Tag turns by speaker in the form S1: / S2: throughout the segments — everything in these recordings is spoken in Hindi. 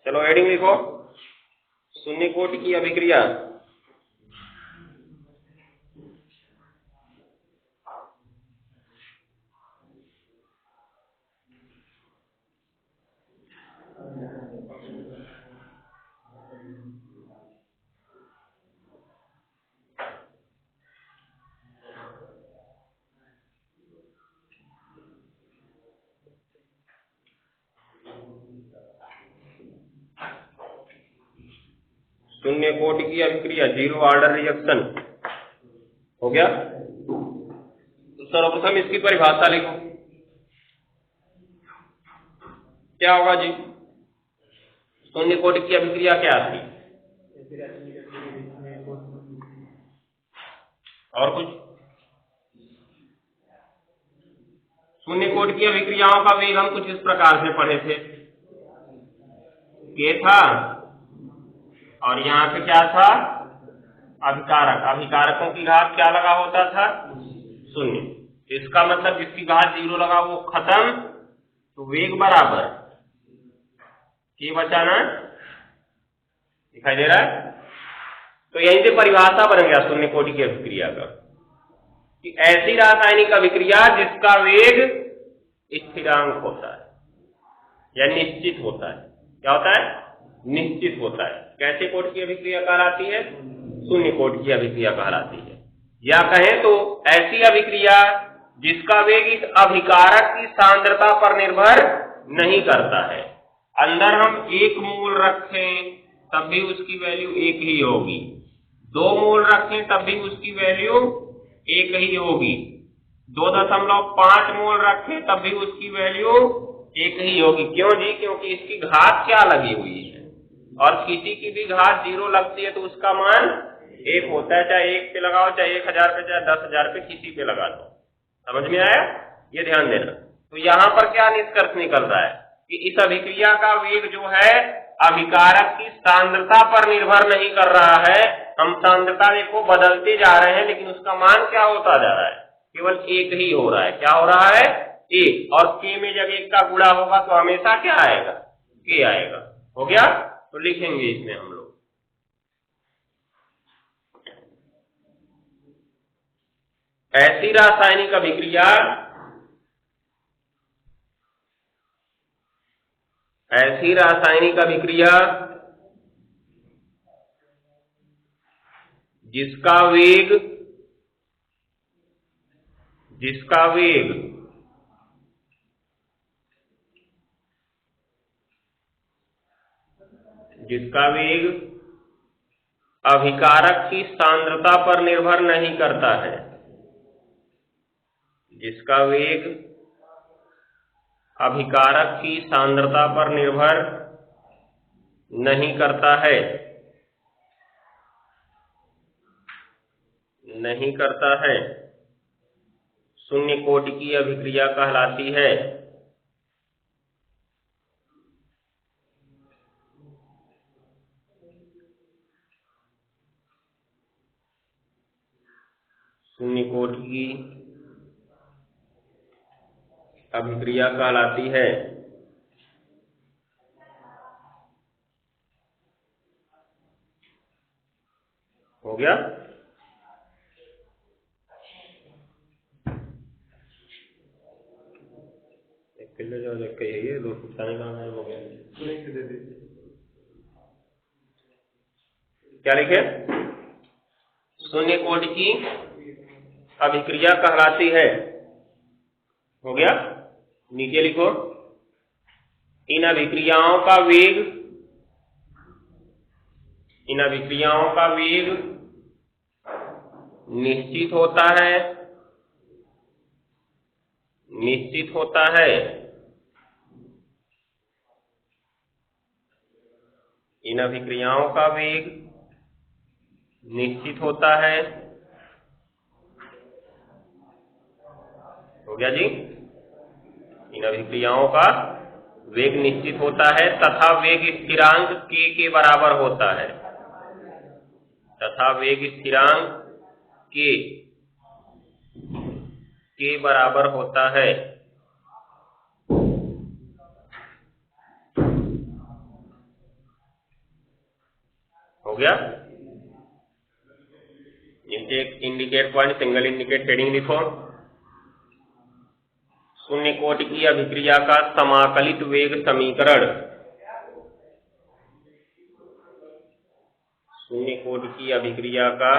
S1: चलो हेडिंग लिखो, शून्य कोटि की अभिक्रिया। शून्य कोटि की अभिक्रिया, जीरो ऑर्डर रिएक्शन। हो गया? तो सर्वप्रथम इसकी परिभाषा लिखो, क्या होगा जी? शून्य कोटि की अभिक्रिया क्या थी? और कुछ? शून्य कोटि की अभिक्रियाओं का वेग हम कुछ इस प्रकार से पढ़े थे, के था और यहाँ पे क्या था? अभिकारक। अभिकारकों की घात क्या लगा होता था? शून्य। इसका मतलब जिसकी घात जीरो लगा वो खत्म, तो वेग बराबर के बचाना, दिखाई दे रहा है? तो यहीं से परिभाषा बन गया शून्य कोटि की अभिक्रिया का, कि ऐसी रासायनिक अभिक्रिया जिसका वेग स्थिरांक होता है या निश्चित होता है। क्या होता है? निश्चित होता है। कैसे कोटि की अभिक्रिया कहलाती है? शून्य कोटि की अभिक्रिया कहलाती है। या कहें तो ऐसी अभिक्रिया जिसका वेग इस अभिकारक की सांद्रता पर निर्भर नहीं करता है। अंदर हम 1 मोल रखें तब भी उसकी वैल्यू 1 ही होगी, 2 मोल रखें तब भी उसकी वैल्यू 1 ही होगी, 2.5 मोल रखें तब भी उसकी वैल्यू 1 ही होगी। क्यों जी? क्योंकि इसकी घात क्या लगी हुई है, और किसी की भी घात 0 लगती है तो उसका मान 1 होता है। चाहे 1 पे लगाओ, चाहे 1000 पे, चाहे 10,000 पे, किसी पे लगा दो। समझ में आया? ये ध्यान देना। तो यहाँ पर क्या निष्कर्ष निकल रहा है कि इस अभिक्रिया का वेग जो है अभिकारक की सांद्रता पर निर्भर नहीं कर रहा है। हम सांद्रता देखो बदलते जा रहे हैं, लेकिन उसका मान क्या होता जा रहा है? केवल 1 ही हो रहा है। क्या हो रहा है? 1। और के में जब 1 का गुणा होगा तो हमेशा क्या आएगा? के आएगा। हो गया? तो लिखेंगे इसमें हम लोग, ऐसी रासायनिक अभिक्रिया, ऐसी रासायनिक अभिक्रिया जिसका वेग अभिकारक की सांद्रता पर निर्भर नहीं करता है, जिसका वेग अभिकारक की सांद्रता पर निर्भर नहीं करता है, शून्य कोटि की अभिक्रिया कहलाती है। शून्य कोटि की अभिक्रिया कहलाती है। हो गया? एक किलो जो देख के ये 2 फुटाने का है। हो गया? क्या लिखे? शून्य कोटि की अभिक्रिया कहलाती है। हो गया? नीचे लिखो, इन अभिक्रियाओं का वेग निश्चित होता है, इन अभिक्रियाओं का वेग निश्चित होता है। हो गया जी? इन अभिक्रियाओं का वेग निश्चित होता है तथा वेग स्थिरांक k के बराबर होता है, तथा वेग स्थिरांक k बराबर होता है। हो गया। Indicate point, single indicate heading लिखो। शून्य कोटि की अभिक्रिया का समाकलित वेग समीकरण, शून्य कोटि की अभिक्रिया का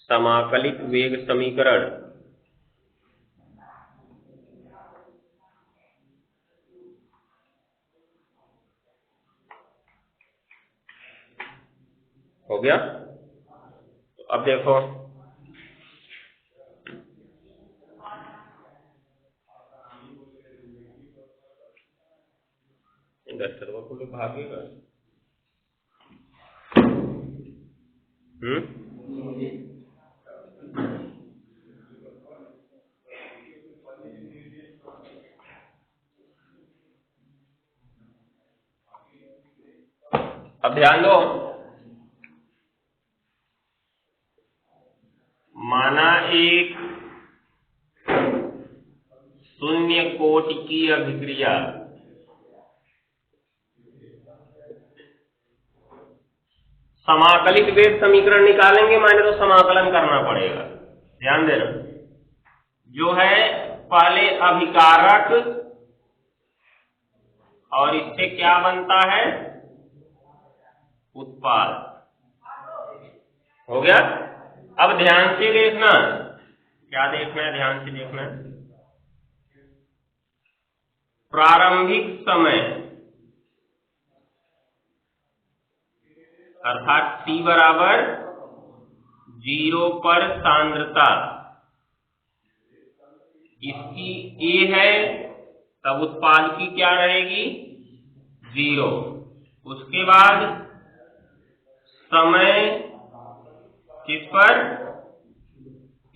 S1: समाकलित वेग समीकरण। हो गया। तो अब देखो, भागेगा। अब ध्यान दो, माना एक शून्य कोटि की अभिक्रिया समाकलित वेग समीकरण निकालेंगे, माने तो समाकलन करना पड़ेगा। ध्यान देना, जो है पहले अभिकारक और इससे क्या बनता है, उत्पाद। हो गया। अब ध्यान से देखना, क्या देखना है, ध्यान से देखना है। प्रारंभिक समय अर्थात t बराबर 0 पर सांद्रता इसकी a है, तब उत्पाद की क्या रहेगी, 0। उसके बाद समय किस पर,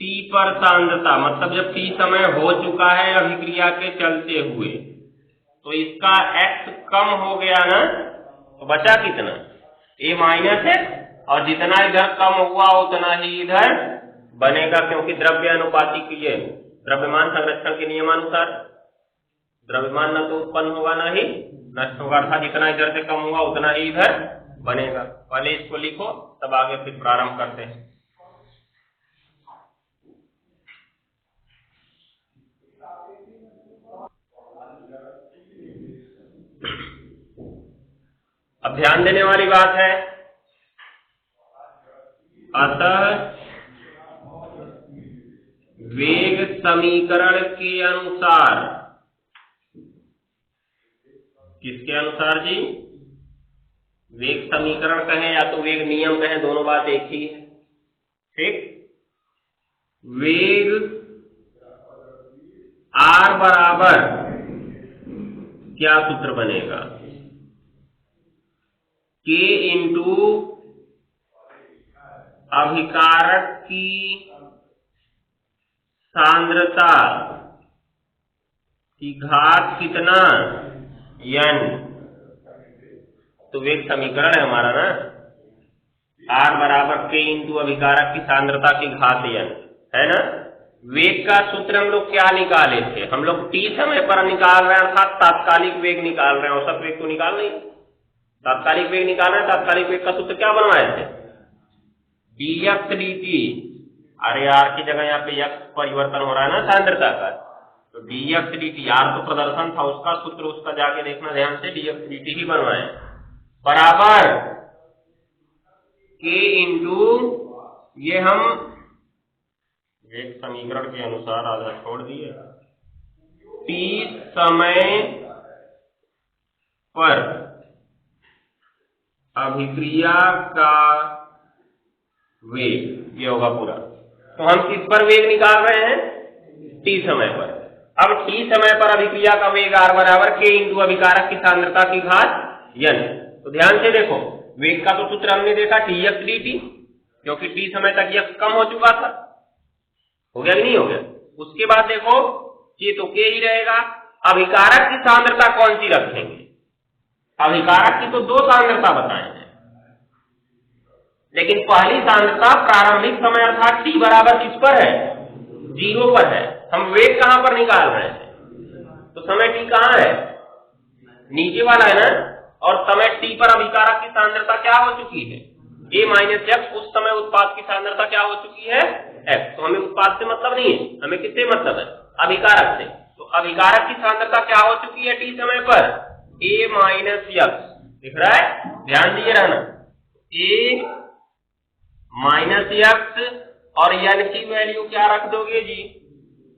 S1: t पर सांद्रता, मतलब जब t समय हो चुका है अभिक्रिया के चलते हुए, तो इसका x कम हो गया ना, तो बचा कितना, a माइनस x, और जितना इधर कम हुआ उतना ही इधर बनेगा, क्योंकि द्रव्य अनुपाती के लिए द्रव्यमान संरक्षण के नियमानुसार द्रव्यमान न तो उत्पन्न होगा न ही नष्ट होगा, अर्थात जितना इधर से कम हुआ उतना ही इधर बनेगा। पहले इसको लिखो, तब आगे फिर प्रारंभ करते हैं। अब ध्यान देने वाली बात है, अतः वेग समीकरण के अनुसार, किसके अनुसार जी, वेग समीकरण कहें या तो वेग नियम कहें, दोनों बात एक ही है। ठीक, वेग r बराबर क्या सूत्र बनेगा, k इंटू अभिकारक की सांद्रता की घात कितना, n। तो वेग समीकरण है हमारा ना, r बराबर k इंटू अभिकारक की सांद्रता की घात n है ना। वेग का सूत्र हम लोग क्या निकाले थे, हम लोग t समय पर निकाल रहे हैं, अर्थात तात्कालिक वेग निकाल रहे हैं, औसत वेग तो निकाल नहीं, तात्कालिक वेग निकाल रहे हैं। तात्कालिक वेग का सूत्र क्या बनवाए थे, dx dt। अरे r की जगह यहाँ पे x परिवर्तन हो रहा है ना सांद्रता का, तो dx dt, r तो प्रदर्शन था, उसका सूत्र उसका जाके देखना ध्यान से, dx dt ही बनवाए, बराबर k इंटू, ये हम वेग समीकरण के अनुसार आधा छोड़ दिए, t समय पर अभिक्रिया का वेग, ये होगा पूरा। तो हम किस पर वेग निकाल रहे हैं, t समय पर। अब t समय पर अभिक्रिया का वेग r बराबर k इंटू अभिकारक की सांद्रता की घात n। तो ध्यान से देखो, वेग का तो सूत्र हमने देखा dx dt, क्योंकि t समय तक यह कम हो चुका था। हो गया कि नहीं हो गया। उसके बाद देखो, ये तो k ही रहेगा, अभिकारक की सांद्रता कौन सी रखेंगे, अभिकारक की तो दो सांद्रता बताए हैं, लेकिन पहली सांद्रता प्रारंभिक समय अर्थात t बराबर किस पर है, 0 पर है। हम वेग कहां पर निकाल रहे हैं, तो समय t कहां है, नीचे वाला है ना, और समय t पर अभिकारक की सांद्रता क्या हो चुकी है, a माइनस x, उस समय उत्पाद की सांद्रता क्या हो चुकी है, x। तो हमें उत्पाद से मतलब नहीं है, हमें किससे मतलब है, अभिकारक से। तो अभिकारक की सांद्रता क्या हो चुकी है t समय पर, a माइनस x, दिख रहा है, ध्यान दिए रहना, a माइनस x, और n की वैल्यू क्या रख दोगे जी,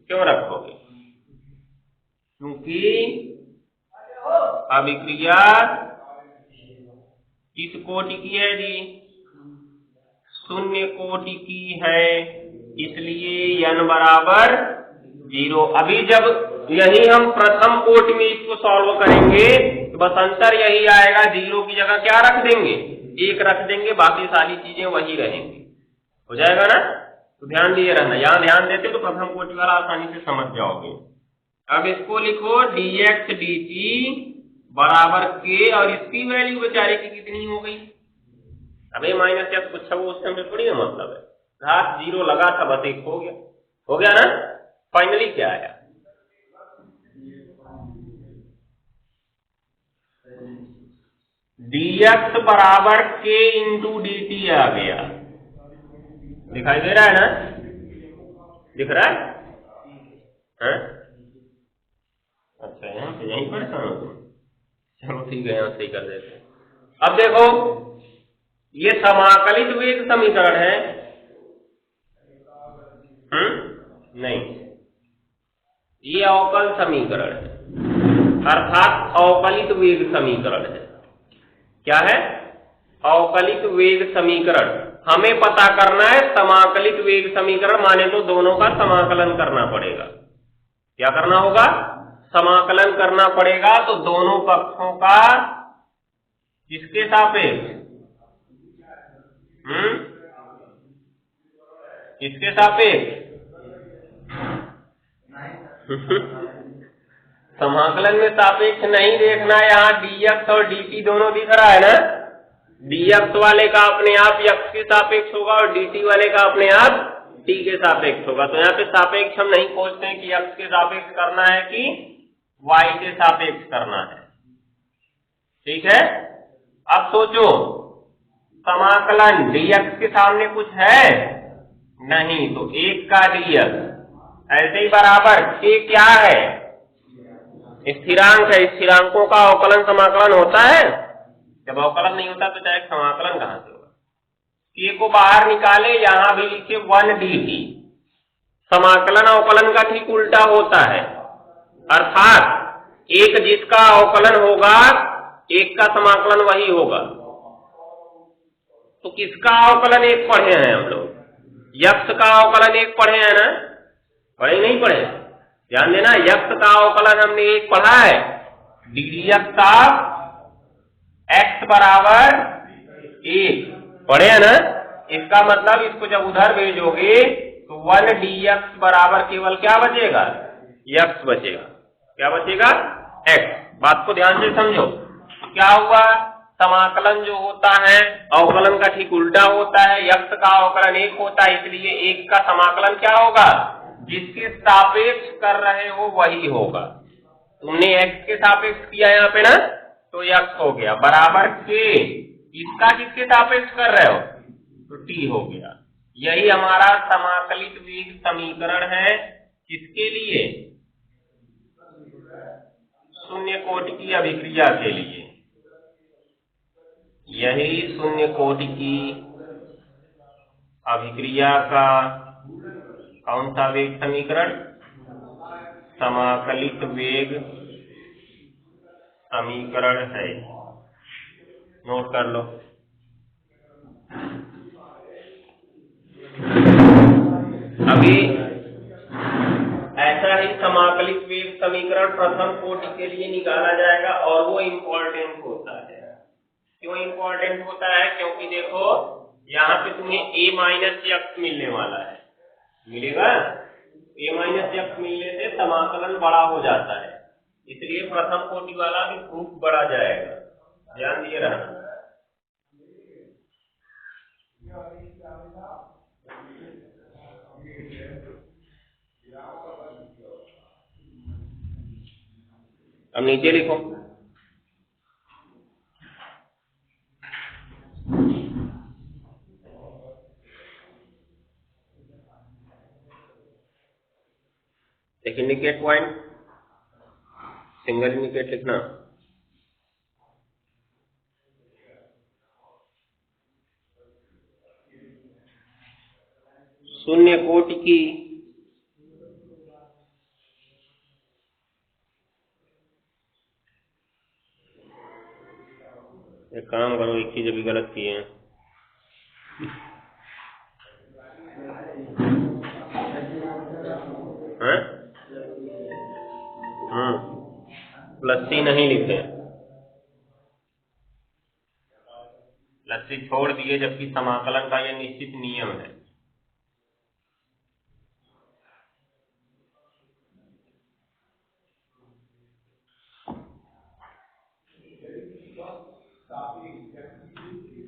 S1: क्यों रखोगे, क्योंकि अभिक्रिया किस कोटि की है जी, शून्य कोटि की है, इसलिए n बराबर 0। अभी जब यही हम प्रथम कोटि में इसको सॉल्व करेंगे तो बस अंतर यही आएगा, 0 की जगह क्या रख देंगे, 1 रख देंगे, बाकी सारी चीजें वही रहेंगी, हो जाएगा ना। तो ध्यान दिए रहना, यहां ध्यान देते तो प्रथम कोटि वाला आसानी से समझ जाओगे। अब इसको लिखो dx dt बराबर k, और इसकी वैल्यू बेचारे की कितनी हो गई, अबे माइनस x कुछ वो उस समय थोड़ी ना मतलब है, घात 0 लगा था, बस 1 हो गया ना। फाइनली क्या आया, dx बराबर k इंटू dt आ गया, दिखाई दे रहा है ना, दिख रहा है? अच्छा यहाँ पे यहीं परेशान हो तुम, चलो ठीक है, यहाँ सही कर देते हैं। अब देखो ये समाकलित वेग समीकरण है, नहीं, ये अवकल समीकरण है, अर्थात अवकलित वेग समीकरण है। क्या है, अवकलित वेग समीकरण। हमें पता करना है समाकलित वेग समीकरण, माने तो दोनों का समाकलन करना पड़ेगा। क्या करना होगा, समाकलन करना पड़ेगा, तो दोनों पक्षों का किसके सापेक्ष, किसके सापेक्ष समाकलन में सापेक्ष नहीं देखना है, यहाँ dx और dt दोनों दिख रहा है ना, dx वाले का अपने आप x के सापेक्ष होगा और dt वाले का अपने आप t के सापेक्ष होगा। तो यहाँ पे सापेक्ष हम नहीं खोजते हैं कि x के सापेक्ष करना है कि y के सापेक्ष करना है, ठीक है। अब सोचो समाकलन dx के सामने कुछ है नहीं, तो 1 का dx ऐसे ही बराबर k क्या है, स्थिरांक है, स्थिरांकों का अवकलन समाकलन होता है, जब अवकलन नहीं होता तो चाहे समाकलन कहां से होगा। k को बाहर निकाले, यहां भी लिखे 1 dt, समाकलन अवकलन का ठीक उल्टा होता है, अर्थात एक जिसका अवकलन होगा एक का समाकलन वही होगा। तो किसका अवकलन एक पढ़े हैं हम लोग, x का अवकलन एक पढ़े हैं ना, पढ़े नहीं पढ़े, ध्यान देना, x का अवकलन हमने एक पढ़ा है, dx का x बराबर 1 पढ़े हैं ना। इसका मतलब इसको जब उधर भेजोगे तो 1 dx बराबर केवल क्या बचेगा, x बचेगा, क्या बचेगा, x। बात को ध्यान से समझो, तो क्या हुआ, समाकलन जो होता है अवकलन का ठीक उल्टा होता है, x का अवकलन 1 होता है, इसलिए 1 का समाकलन क्या होगा, जिसके सापेक्ष कर रहे हो वही होगा। तुमने x के सापेक्ष किया यहाँ पे ना, तो x हो गया बराबर k, इसका किसके सापेक्ष कर रहे हो, तो t हो गया। यही हमारा समाकलित वेग समीकरण है, किसके लिए, शून्य कोटि की अभिक्रिया के लिए। यही शून्य कोटि की अभिक्रिया का कौन सा वेग समीकरण, समाकलित वेग समीकरण है, नोट कर लो। अभी ऐसा ही समाकलित वेग समीकरण प्रथम कोटि के लिए निकाला जाएगा, और वो इम्पोर्टेंट होता है। क्यों इम्पोर्टेंट होता है, क्योंकि देखो यहाँ पे तुम्हें a माइनस x मिलने वाला है, मिलेगा, a माइनस x मिलने से समाकलन बड़ा हो जाता है, इसलिए प्रथम कोटि वाला भी प्रूफ बढ़ा जाएगा, ध्यान दिए रहना। अब नीचे लिखो, एक इंडिकेट पॉइंट, सिंगल इंडिकेट लिखना। शून्य कोटि की एक काम करो, एक चीज अभी गलत की है। प्लस सी नहीं लिखे, प्लस सी छोड़ दिए, जबकि समाकलन का यह निश्चित नियम है।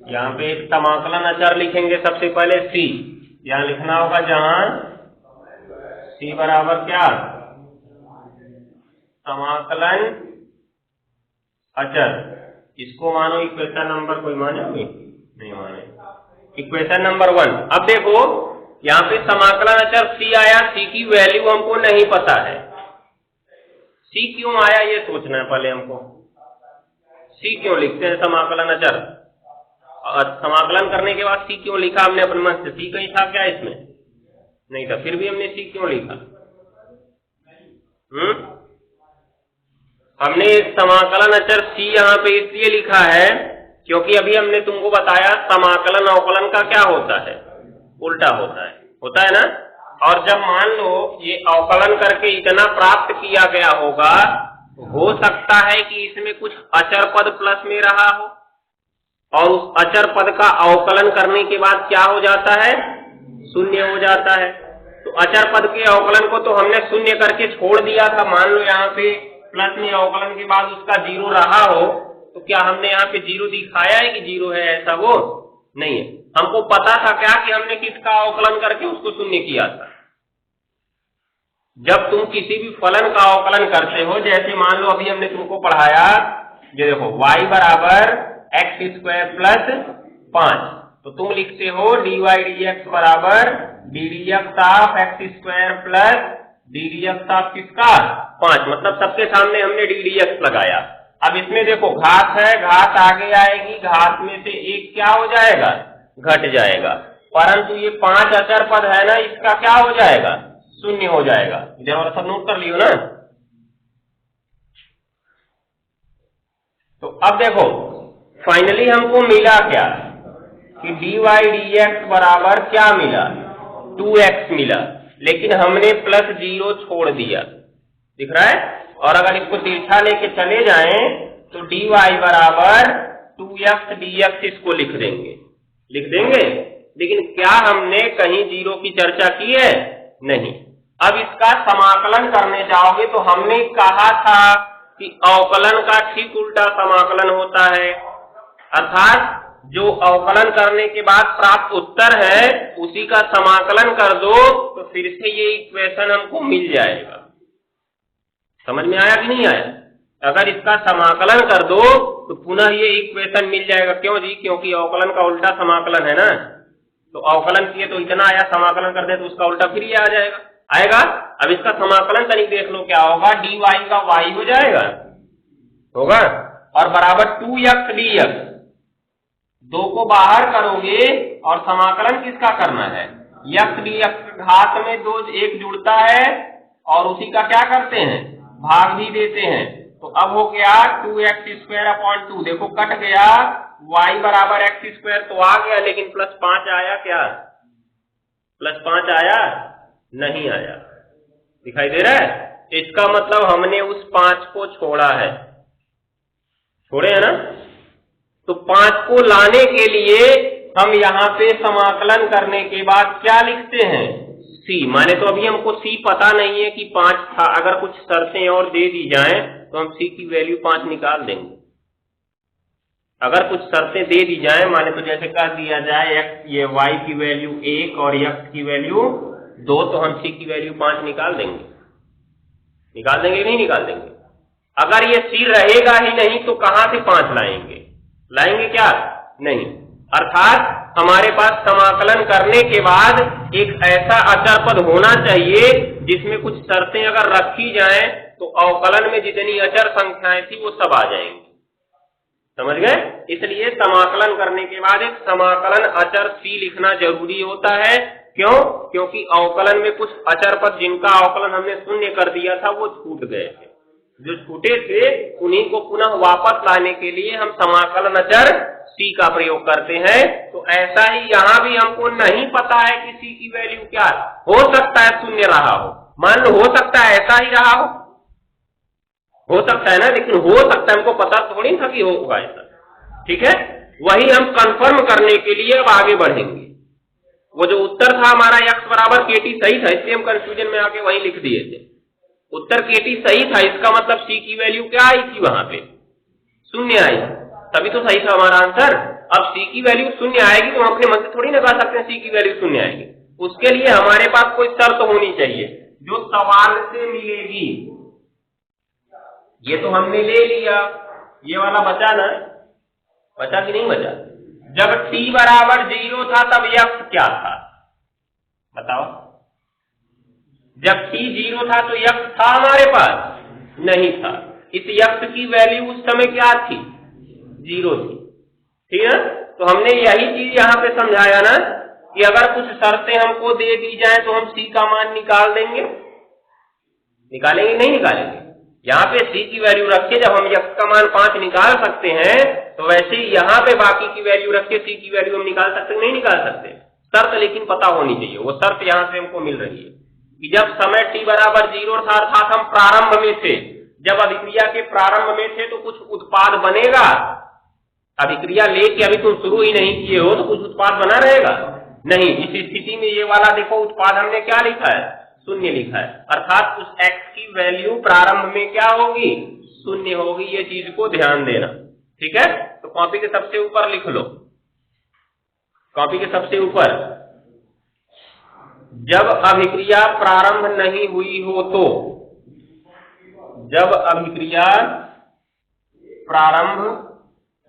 S1: यहाँ पे एक समाकलन अचर लिखेंगे सबसे पहले सी, यहाँ लिखना होगा जहां सी बराबर क्या, समाकलन अचर। इसको मानो इक्वेशन नंबर, कोई मानेंगे नहीं माने, इक्वेशन नंबर 1। अब देखो यहाँ पे समाकलन अचर सी आया, सी की वैल्यू हमको नहीं पता है। सी क्यों आया ये सोचना है पहले हमको। सी क्यों लिखते हैं समाकलन अचर, और समाकलन करने के बाद सी क्यों लिखा हमने अपने मन से? सी कहीं था क्या इसमें? नहीं था, फिर भी हमने सी क्यों लिखा? हमने समाकलन अचर सी यहाँ पे इसलिए लिखा है क्योंकि अभी हमने तुमको बताया समाकलन अवकलन का क्या होता है, उल्टा होता है ना। और जब मान लो ये अवकलन करके इतना प्राप्त किया गया होगा, हो सकता है कि इसमें कुछ अचर पद प्लस में रहा हो, और उस अचर पद का अवकलन करने के बाद क्या हो जाता है, शून्य हो जाता है। तो अचर पद के अवकलन को तो हमने शून्य करके छोड़ दिया था। मान लो यहाँ पे प्लस में अवकलन के बाद उसका जीरो रहा हो, तो क्या हमने यहाँ पे जीरो दिखाया है कि जीरो है? ऐसा वो नहीं है। हमको पता था क्या कि हमने किसका अवकलन करके उसको शून्य किया था। जब तुम किसी भी फलन का अवकलन करते हो, जैसे मान लो अभी हमने तुमको पढ़ाया, ये देखो y बराबर एक्स स्क्वायर प्लस 5, तो तुम लिखते हो dy dx बराबर D D x of x square plus D D x of किसका, 5। मतलब सबके सामने हमने डी डी एक्स लगाया। अब इसमें देखो घात है, घात आगे आएगी, घात में से एक क्या हो जाएगा, घट जाएगा। परंतु ये 5 अचर पद है ना, इसका क्या हो जाएगा, शून्य हो जाएगा। जरा सब नोट कर लियो ना। तो अब देखो फाइनली हमको मिला क्या कि dy dx बराबर क्या मिला, 2x मिला, लेकिन हमने प्लस 0 छोड़ दिया, दिख रहा है। और अगर इसको तिरछा लेके चले जाएं तो dy बराबर 2x dx इसको लिख देंगे। लेकिन क्या हमने कहीं जीरो की चर्चा की है? नहीं। अब इसका समाकलन करने जाओगे तो हमने कहा था कि अवकलन का ठीक उल्टा समाकलन होता है, अर्थात जो अवकलन करने के बाद प्राप्त उत्तर है उसी का समाकलन कर दो तो फिर से ये इक्वेशन हमको मिल जाएगा। समझ में आया कि नहीं आया? अगर इसका समाकलन कर दो तो पुनः ये इक्वेशन मिल जाएगा। क्यों जी? क्योंकि अवकलन का उल्टा समाकलन है ना। तो अवकलन किए तो इतना आया, समाकलन कर दे तो उसका उल्टा फिर ये आ आएगा। अब इसका समाकलन तनिक देख लो क्या होगा, dy का y हो जाएगा, होगा, और बराबर 2x dx, दो को बाहर करोगे और समाकलन किसका करना है, x dx। घात में दो एक जुड़ता है और उसी का क्या करते हैं, भाग भी देते हैं। तो अब हो गया 2x स्क्वायर अपॉन 2, देखो कट गया, y बराबर x स्क्वायर तो आ गया, लेकिन प्लस 5 आया क्या, प्लस 5 आया नहीं आया, दिखाई दे रहा है। इसका मतलब हमने उस 5 को छोड़ा है, छोड़े है ना। तो 5 को लाने के लिए हम यहाँ पे समाकलन करने के बाद क्या लिखते हैं, c। माने तो अभी हमको c पता नहीं है कि 5 था, अगर कुछ शर्तें और दे दी जाएं तो हम c की वैल्यू 5 निकाल देंगे। अगर कुछ शर्तें दे दी जाएं, माने तो जैसे कह दिया जाए x, ये y की वैल्यू 1 और x की वैल्यू 2, तो हम c की वैल्यू 5 निकाल देंगे। निकाल देंगे नहीं निकाल देंगे? अगर ये c रहेगा ही नहीं तो कहां से 5 लाएंगे क्या? नहीं। अर्थात हमारे पास समाकलन करने के बाद एक ऐसा अचर पद होना चाहिए जिसमें कुछ शर्तें अगर रखी जाएं तो अवकलन में जितनी अचर संख्याएं थी वो सब आ जाएंगी। समझ गए? इसलिए समाकलन करने के बाद एक समाकलन अचर सी लिखना जरूरी होता है। क्यों? क्योंकि अवकलन में कुछ अचर पद जिनका अवकलन हमने शून्य कर दिया था वो छूट गए थे। जो छूटे थे उन्हीं को पुनः वापस लाने के लिए हम समाकलन अचर सी का प्रयोग करते हैं। तो ऐसा ही यहाँ भी हमको नहीं पता है कि सी की वैल्यू क्या है। हो सकता है शून्य रहा हो, मान लो हो सकता है ऐसा ही रहा हो सकता है ना, लेकिन हो सकता है, हमको पता थोड़ी था कि होगा ऐसा। ठीक है, वही हम कंफर्म करने के लिए अब आगे बढ़ेंगे। वो जो उत्तर था हमारा x बराबर kt सही था, इसलिए हम कंफ्यूजन में आके वही लिख दिए थे। उत्तर kt सही था, इसका मतलब c की वैल्यू क्या आई थी, वहां पे शून्य आई, तभी तो सही था हमारा आंसर। अब c की वैल्यू शून्य आएगी तो हम अपने मन से थोड़ी ना कह सकते हैं c की वैल्यू शून्य आएगी। उसके लिए हमारे पास कोई शर्त होनी चाहिए जो सवाल से मिलेगी। ये तो हमने ले लिया, ये वाला बचा ना, बचा कि नहीं बचा? जब t बराबर 0 था तब x क्या था बताओ? जब t 0 था तो x था हमारे पास? नहीं था। इस x की वैल्यू उस समय क्या थी? 0 थी। ठीक है, तो हमने यही चीज यहाँ पे समझाया ना कि अगर कुछ शर्तें हमको दे दी जाए तो हम c का मान निकाल देंगे। निकालेंगे नहीं निकालेंगे? यहाँ पे c की वैल्यू रखे, जब हम x का मान 5 निकाल सकते हैं तो वैसे ही यहाँ पे बाकी की वैल्यू रख के c की वैल्यू हम निकाल सकते नहीं निकाल सकते? शर्त लेकिन पता होनी चाहिए। वो शर्त यहाँ से हमको मिल रही है कि जब समय t बराबर 0 था, अर्थात हम प्रारंभ में थे, जब अभिक्रिया के प्रारंभ में थे तो कुछ उत्पाद बनेगा। अभिक्रिया लेके अभी तुम शुरू ही नहीं किए हो तो कुछ उत्पाद बना रहेगा नहीं। इस स्थिति में ये वाला देखो उत्पाद हमने क्या लिखा है? शून्य लिखा है, अर्थात उस x की वैल्यू प्रारंभ में क्या होगी? शून्य होगी। ये चीज को ध्यान देना। ठीक है, तो कॉपी के सबसे ऊपर लिख लो, कॉपी के सबसे ऊपर, जब अभिक्रिया प्रारंभ नहीं हुई हो तो, जब अभिक्रिया प्रारंभ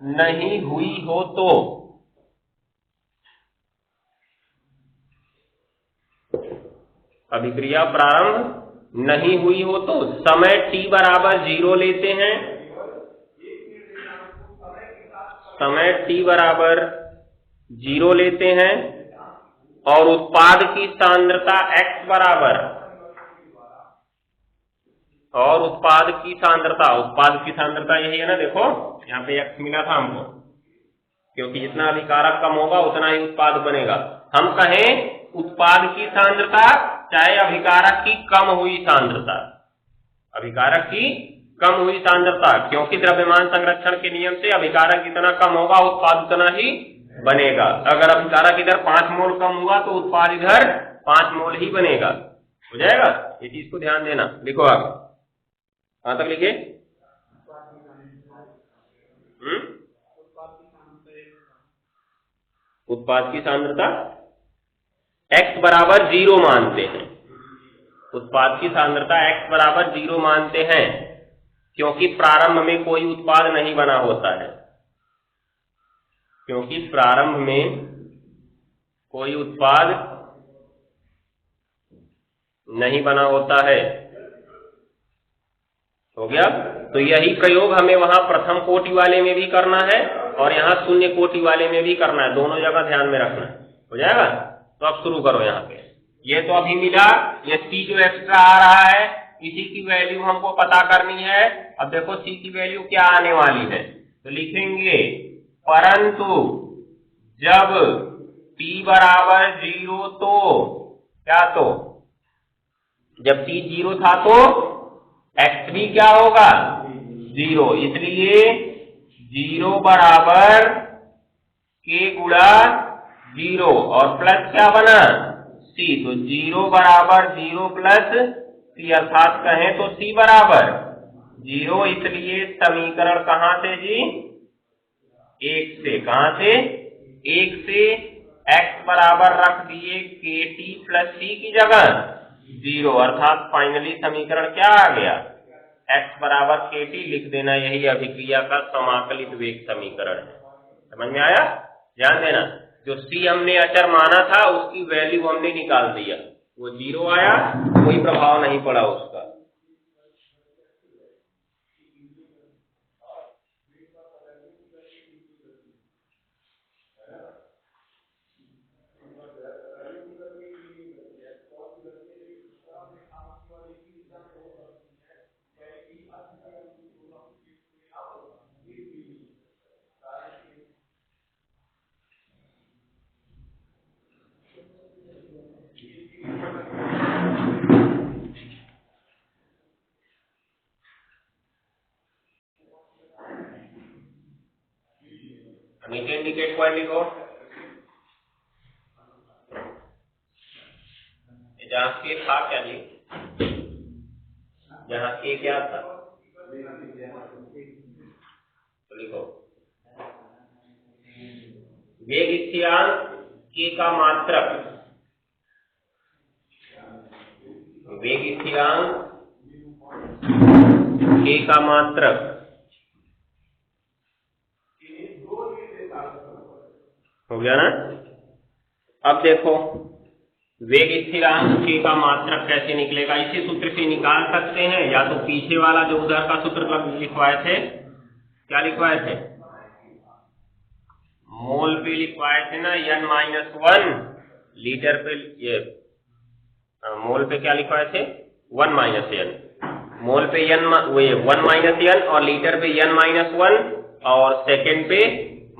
S1: नहीं हुई हो तो अभिक्रिया प्रारंभ नहीं हुई हो तो समय t बराबर 0 लेते हैं, समय t बराबर 0 लेते हैं और उत्पाद की सांद्रता x बराबर, और उत्पाद की सांद्रता यही है ना, देखो यहाँ पे x मिला था हमको, क्योंकि जितना अभिकारक कम होगा उतना ही उत्पाद बनेगा। हम कहें उत्पाद की सांद्रता चाहे अभिकारक की कम हुई सांद्रता, अभिकारक की कम हुई सांद्रता, क्योंकि द्रव्यमान संरक्षण के नियम से अभिकारक जितना कम होगा उत्पाद उतना ही बनेगा। अगर अभिकारक इधर 5 मोल कम हुआ तो उत्पाद इधर 5 मोल ही बनेगा। हो जाएगा? ये चीज को ध्यान देना। लिखो आगे, कहां तक लिखे? उत्पाद की सांद्रता x बराबर 0 मानते हैं, उत्पाद की सांद्रता x बराबर 0 मानते हैं, क्योंकि प्रारंभ में कोई उत्पाद नहीं बना होता है, क्योंकि प्रारंभ में कोई उत्पाद नहीं बना होता है। हो गया? तो यही प्रयोग हमें वहां प्रथम कोटि वाले में भी करना है और यहाँ शून्य कोटि वाले में भी करना है, दोनों जगह ध्यान में रखना है। हो जाएगा? तो अब शुरू करो। यहाँ पे ये तो अभी मिला, ये c जो एक्स्ट्रा आ रहा है इसी की वैल्यू हमको पता करनी है। अब देखो c की वैल्यू क्या आने वाली है, तो लिखेंगे परंतु जब t बराबर 0 तो क्या, तो जब t 0 था तो x भी क्या होगा? 0, इसलिए 0 बराबर k गुणा 0 और प्लस क्या बना? c, तो 0 बराबर 0 प्लस c, अर्थात कहें तो c बराबर 0। इसलिए समीकरण कहां से जी? 1 से। कहां से? 1 से x बराबर रख दिए kt प्लस c की जगह 0, अर्थात फाइनली समीकरण क्या आ गया? x बराबर kt लिख देना। यही अभिक्रिया का समाकलित वेग समीकरण है। समझ में आया? ध्यान देना, जो C हमने अचर माना था उसकी वैल्यू हमने निकाल दिया, वो 0 आया, कोई प्रभाव नहीं पड़ा उसका। नीचे इंडिकेट पॉइंट लिखो, जहां के था क्या जी, जहां के क्या था तो लिखो वेग स्थिरांक के का मात्रक, वेग स्थिरांक के का मात्रक हो गया ना। अब देखो वेग स्थिरांक के का मात्रक कैसे निकलेगा, इसी सूत्र से निकाल सकते हैं, या तो पीछे वाला जो उधर का सूत्र लिखवाए थे, क्या लिखवाए थे, मोल पे लिखवाए थे ना, n-1 लीटर पे, ये मोल पे क्या लिखवाए थे, 1-n, मोल पे n और लीटर पे n-1 और सेकेंड पे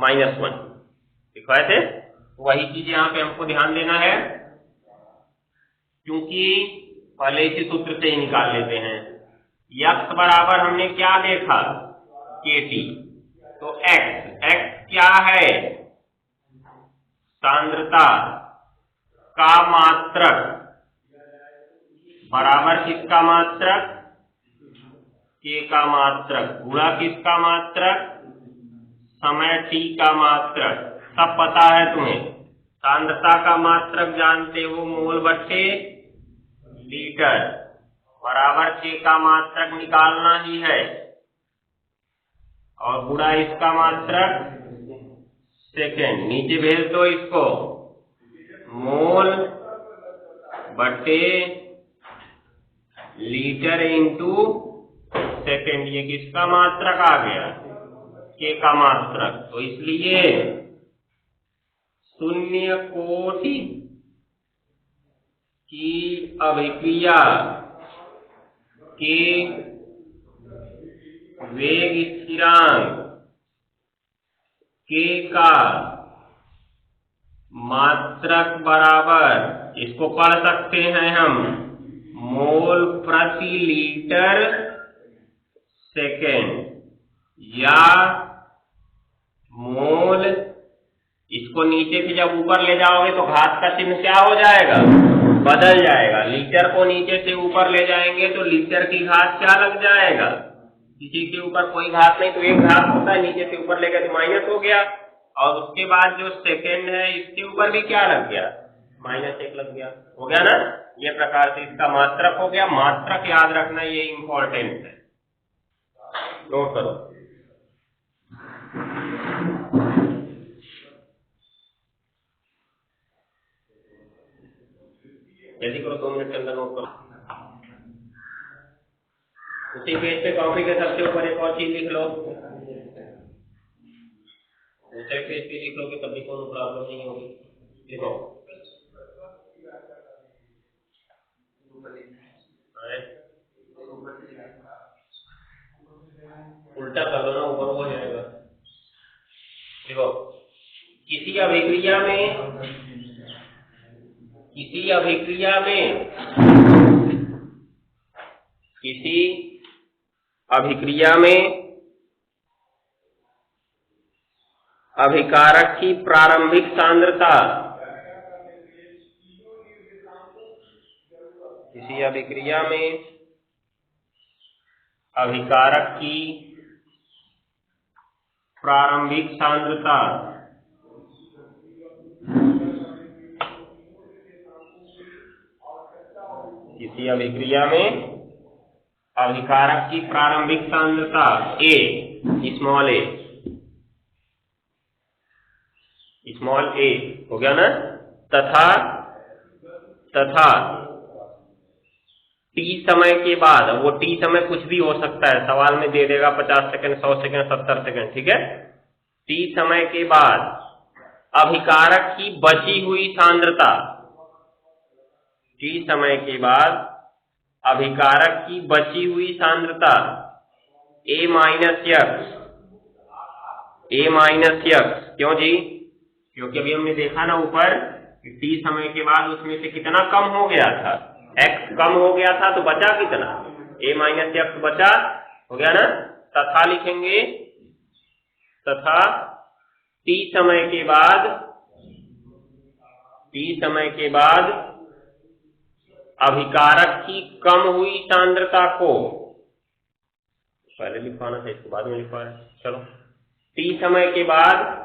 S1: -1 लिखवाए थे। वही चीज यहाँ पे हमको ध्यान देना है, क्योंकि पहले इसी सूत्र से ही निकाल लेते हैं। x बराबर हमने क्या देखा, kT, तो x क्या है, सांद्रता का मात्रक बराबर किसका मात्रक, k का मात्रक गुणा किसका मात्रक, समय t का मात्रक। सब पता है तुम्हें, सांद्रता का मात्रक जानते हो, मोल बट्टे लीटर बराबर k का मात्रक निकालना ही है, और गुणा इसका मात्रक सेकेंड, नीचे भेज दो इसको, मोल बट्टे लीटर इंटू सेकेंड, ये किसका मात्रक आ गया, k का मात्रक। तो इसलिए शून्य कोटि की अभिक्रिया के वेग स्थिरांक k का मात्रक बराबर, इसको पढ़ सकते हैं हम, मोल प्रति लीटर सेकेंड, या मोल, इसको नीचे से जब ऊपर ले जाओगे तो घात का चिन्ह क्या हो जाएगा, बदल जाएगा। लीटर को नीचे से ऊपर ले जाएंगे तो लीटर की घात क्या लग जाएगा, किसी के ऊपर कोई घात नहीं, तो एक घात होता है, नीचे से ऊपर ले गए तो माइनस हो गया, और उसके बाद जो सेकेंड है इसके ऊपर भी क्या लग गया, -1 लग गया, हो गया ना। ये प्रकार से इसका मात्रक हो गया। मात्रक याद रखना, ये इंपॉर्टेंट है, नोट करो। जल्दी करो, 2 मिनट के अंदर नोट करो। उसी पेज पे कॉपी के सबसे ऊपर एक और चीज लिख लो, दूसरे पेज पे लिख लोगे तब भी कोई प्रॉब्लम नहीं होगी। देखो उल्टा कर दो ना, ऊपर हो जाएगा। देखो किसी अभिक्रिया में अभिकारक की प्रारंभिक सांद्रता, किसी अभिक्रिया में अभिकारक की प्रारंभिक सांद्रता किसी अभिक्रिया में अभिकारक की प्रारंभिक सांद्रता A, small a, small a हो गया ना, तथा t समय के बाद, वो t समय कुछ भी हो सकता है, सवाल में दे देगा 50 सेकंड, 100 सेकंड, 70 सेकंड, ठीक है। t समय के बाद अभिकारक की बची हुई सांद्रता, t समय के बाद अभिकारक की बची हुई सांद्रता a माइनस यक्स, क्यों जी? क्योंकि अभी हमने देखा ना ऊपर कि t समय के बाद उसमें से कितना कम हो गया था, x कम हो गया था, तो बचा कितना, a माइनस यक्स बचा, हो गया ना। तथा लिखेंगे, तथा t समय के बाद अभिकारक की कम हुई सांद्रता को, पहले लिखवाना था, इसके बाद में लिखवाना, चलो। t समय के बाद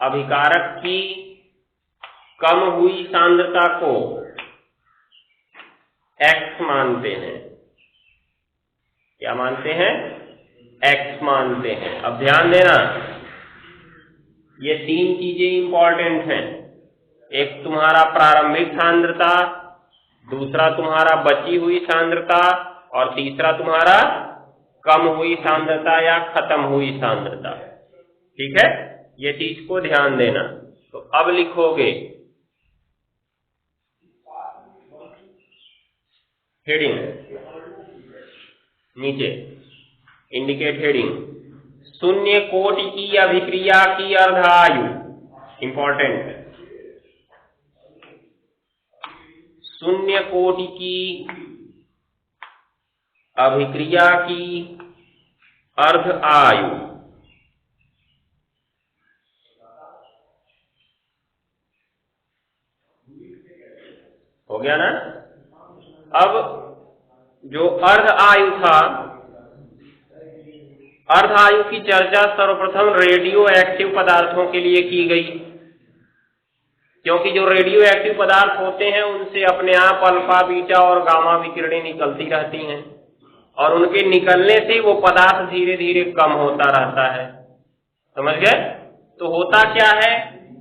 S1: अभिकारक की कम हुई सांद्रता को x मानते हैं। क्या मानते हैं? x मानते हैं। अब ध्यान देना, ये तीन चीजें इंपॉर्टेंट हैं। एक तुम्हारा प्रारंभिक सांद्रता, दूसरा तुम्हारा बची हुई सांद्रता, और तीसरा तुम्हारा कम हुई सांद्रता या खत्म हुई सांद्रता, ठीक है। ये चीज को ध्यान देना। तो अब लिखोगे हेडिंग नीचे, इंडिकेट हेडिंग, शून्य कोटि की अभिक्रिया की अर्धायु, इंपॉर्टेंट, शून्य कोटि की अभिक्रिया की अर्ध आयु, हो गया ना। अब जो अर्ध आयु था, अर्ध आयु की चर्चा सर्वप्रथम रेडियो एक्टिव पदार्थों के लिए की गई, क्योंकि जो रेडियो एक्टिव पदार्थ होते हैं उनसे अपने आप अल्फा, बीटा और गामा विकिरणें निकलती रहती हैं, और उनके निकलने से वो पदार्थ धीरे धीरे कम होता रहता है, समझ गए। तो होता क्या है,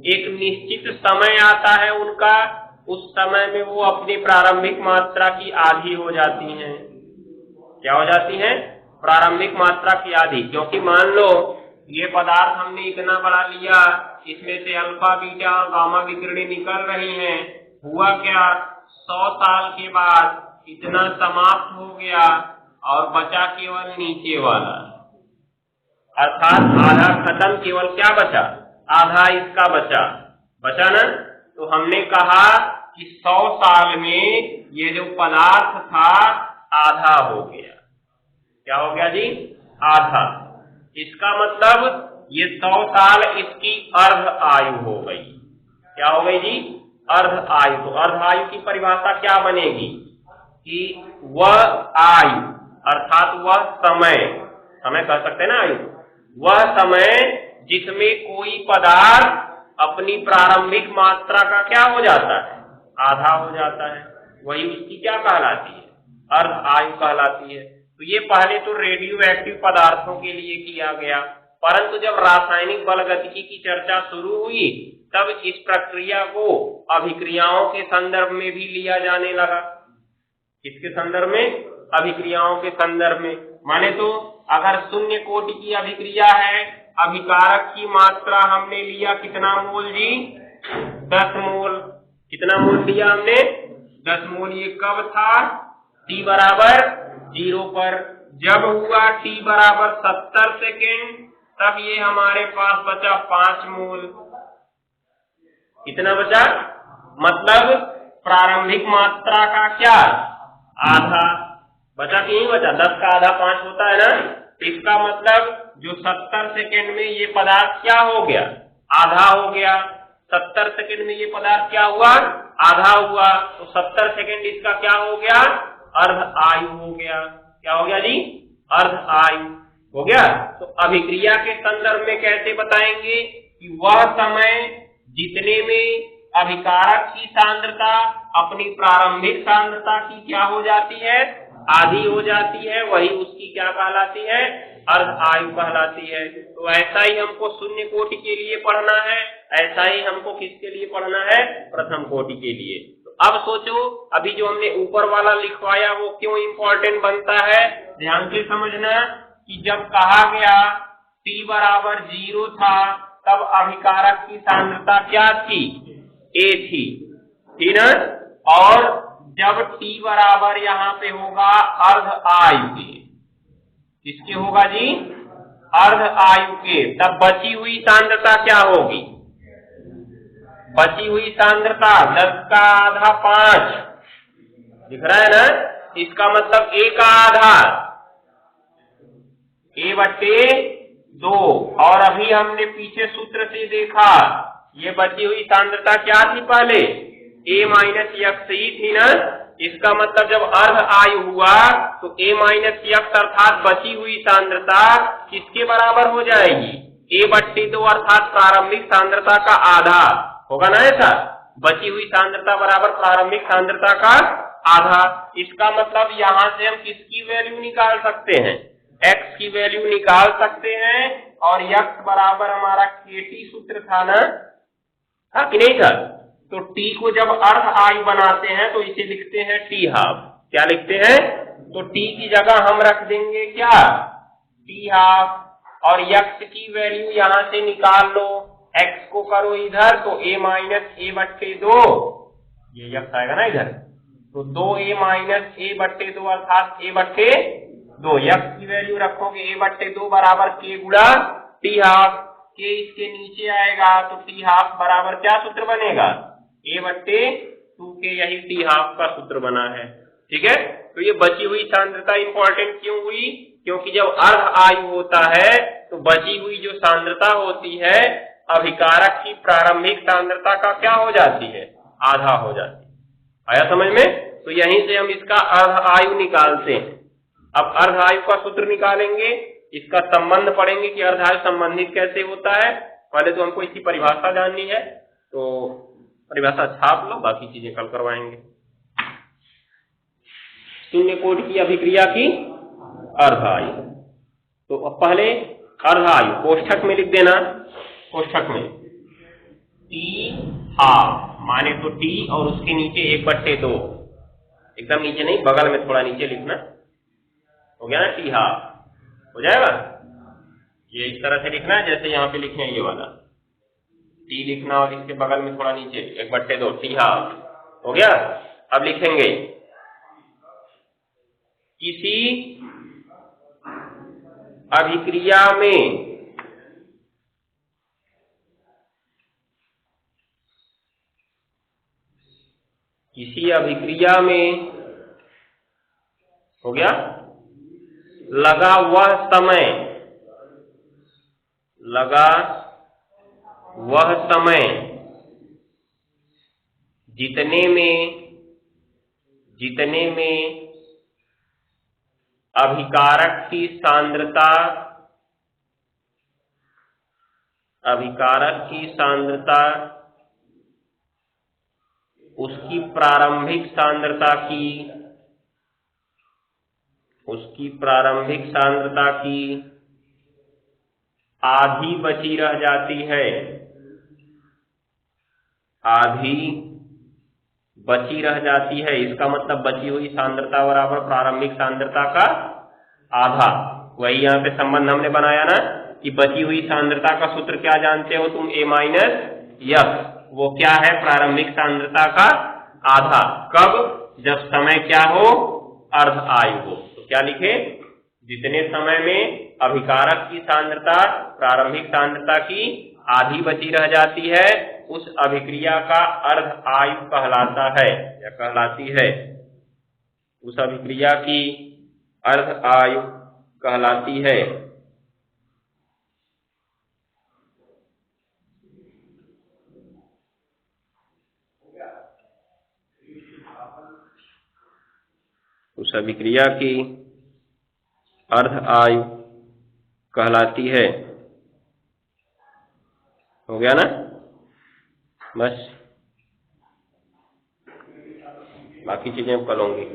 S1: एक निश्चित समय आता है उनका, उस समय में वो अपनी प्रारंभिक मात्रा की आधी हो जाती हैं। क्या हो जाती हैं? प्रारंभिक मात्रा की आधी। क्योंकि मान लो ये पदार्थ हमने इतना बड़ा लिया, इसमें से अल्फा, बीटा और गामा विकिरणें निकल रही हैं, हुआ क्या, 100 साल के बाद इतना समाप्त हो गया और बचा केवल नीचे वाला, अर्थात आधा खत्म, केवल क्या बचा, आधा इसका बचा ना। तो हमने कहा कि 100 साल में ये जो पदार्थ था आधा हो गया। क्या हो गया जी? आधा। इसका मतलब ये 100 साल इसकी अर्ध आयु हो गई। क्या हो गई जी? अर्ध आयु। तो अर्ध आयु की परिभाषा क्या बनेगी कि वह आयु अर्थात वह समय, समय कह सकते हैं ना आयु, वह समय जिसमें कोई पदार्थ अपनी प्रारंभिक मात्रा का क्या हो जाता है, आधा हो जाता है, वही उसकी क्या कहलाती है, अर्ध आयु कहलाती है। तो ये पहले तो रेडियो एक्टिव पदार्थों के लिए किया गया, परंतु जब रासायनिक बलगतिकी की चर्चा शुरू हुई तब इस प्रक्रिया को अभिक्रियाओं के संदर्भ में भी लिया जाने लगा। किसके संदर्भ में? अभिक्रियाओं के संदर्भ में। माने तो अगर शून्य कोटि की अभिक्रिया है, अभिकारक की मात्रा हमने लिया कितना मोल जी? 10 मोल। कितना मोल लिया हमने? 10 मोल। ये कब था? t बराबर 0 पर। जब हुआ t बराबर 70 सेकेंड, तब ये हमारे पास बचा 5 मोल। कितना बचा? मतलब प्रारंभिक मात्रा का क्या, आधा बचा कि नहीं बचा? 10 का आधा 5 होता है ना। इसका मतलब जो 70 सेकेंड में ये पदार्थ क्या हो गया, आधा हो गया। 70 सेकेंड में ये पदार्थ क्या हुआ, आधा हुआ। तो 70 सेकेंड इसका क्या हो गया, अर्ध आयु हो गया। क्या हो गया जी? अर्ध आयु हो गया। तो अभिक्रिया के संदर्भ में कैसे बताएंगे कि वह समय जितने में अभिकारक की सांद्रता अपनी प्रारंभिक सांद्रता की क्या हो जाती है, आधी हो जाती है वही उसकी क्या कहलाती है, अर्ध आयु कहलाती है। तो ऐसा ही हमको शून्य कोटि के लिए पढ़ना है, ऐसा ही हमको किसके लिए पढ़ना है, प्रथम कोटि के लिए। तो अब सोचो अभी जो हमने ऊपर वाला लिखवाया वो क्यों इंपॉर्टेंट बनता है, ध्यान से समझना कि जब कहा गया t बराबर 0 था तब अभिकारक की सांद्रता क्या थी, A थी, ठीक ना। और जब t बराबर यहाँ पे होगा अर्ध आयु के, किसके होगा जी, अर्ध आयु के, तब बची हुई सांद्रता क्या होगी, बची हुई सांद्रता 10 का आधा 5 दिख रहा है ना। इसका मतलब A का आधा A/2, और अभी हमने पीछे सूत्र से देखा ये बची हुई सांद्रता क्या थी, पहले A माइनस x ही थी ना। इसका मतलब जब अर्ध आयु हुआ तो A माइनस x अर्थात बची हुई सांद्रता किसके बराबर हो जाएगी, A/2 अर्थात प्रारंभिक सांद्रता का आधा होगा ना। ऐसा बची हुई सांद्रता बराबर प्रारंभिक सांद्रता का आधा। इसका मतलब यहाँ से हम किसकी वैल्यू निकाल सकते हैं, x की वैल्यू निकाल सकते हैं। और x बराबर हमारा kT सूत्र था ना, था कि नहीं था। तो t को जब अर्ध आयु बनाते हैं तो इसे लिखते हैं t हाफ। क्या लिखते हैं, तो t की जगह हम रख देंगे क्या, t हाफ। और x की वैल्यू यहां से निकाल लो, x को करो इधर तो a माइनस A/2, ये x आएगा ना इधर, तो 2a माइनस A/2 अर्थात A/2। x की वैल्यू रखोगे A/2 बराबर k गुणा t हाफ, k इसके नीचे आएगा तो t हाफ बराबर क्या सूत्र बनेगा, A/2 के, यही t हाफ का सूत्र बना है। ठीक है, तो ये बची हुई सांद्रता इंपॉर्टेंट क्यों हुई, क्योंकि जब अर्ध आयु होता है तो बची हुई जो सांद्रता होती है अभिकारक की प्रारंभिक सांद्रता का क्या हो जाती है, आधा हो जाती है। आया समझ में। तो यहीं से हम इसका अर्ध आयु निकालते हैं। अब अर्ध आयु का सूत्र निकालेंगे, इसका संबंध पढ़ेंगे कि अर्ध आयु संबंधित कैसे होता है। पहले तो हमको इसकी परिभाषा जाननी है, तो परिभाषा छाप लो, बाकी चीजें कल करवाएंगे। शून्य कोटि की अभिक्रिया की अर्ध आयु, तो अब पहले अर्ध आयु कोष्ठक में लिख देना, कोष्ठक में t हाफ माने तो t और उसके नीचे 1/2, एकदम नीचे नहीं, बगल में थोड़ा नीचे लिखना, हो गया ना, t हाफ हो जाएगा। ये इस तरह से लिखना है जैसे यहाँ पे लिखे हैं, ये वाला t लिखना और इसके बगल में थोड़ा नीचे 1/2, t हाफ हो गया। अब लिखेंगे किसी अभिक्रिया में हो गया लगा वह समय जितने में अभिकारक की सांद्रता उसकी प्रारंभिक सांद्रता की आधी बची रह जाती है, इसका मतलब बची हुई सांद्रता बराबर प्रारंभिक सांद्रता का आधा। वही यहाँ पे संबंध हमने बनाया ना कि बची हुई सांद्रता का सूत्र क्या जानते हो तुम, A माइनस x, वो क्या है, प्रारंभिक सांद्रता का आधा। कब, जब समय क्या हो, अर्ध आयु हो। तो क्या लिखे, जितने समय में अभिकारक की सांद्रता प्रारंभिक सांद्रता की आधी बची रह जाती है उस अभिक्रिया का अर्ध आयु कहलाता है या कहलाती है, उस अभिक्रिया की अर्ध आयु कहलाती है। उस अभिक्रिया की अर्ध आयु कहलाती है। हो गया ना, बस बाकी चीजें कल होंगी।